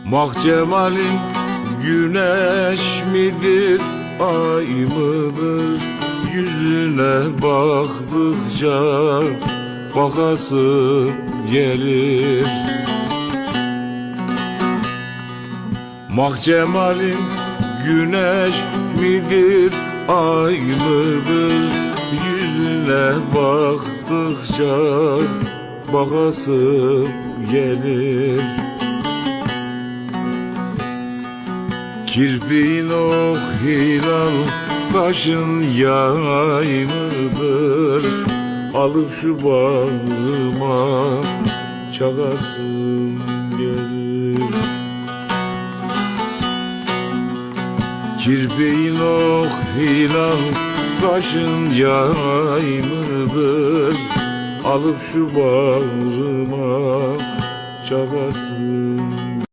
Mahcemalin güneş midir, ay mıdır? Yüzüne baktıkça bakasım gelir. Mahcemalin güneş midir, ay mıdır? Yüzüne baktıkça bakasım gelir. Kirpiğin ok hilal, kaşın yay mıdır? Alıp şu bağrıma çakasım gelir. Kirpiğin ok hilal, kaşın yay mıdır? Alıp şu bağrıma çakasım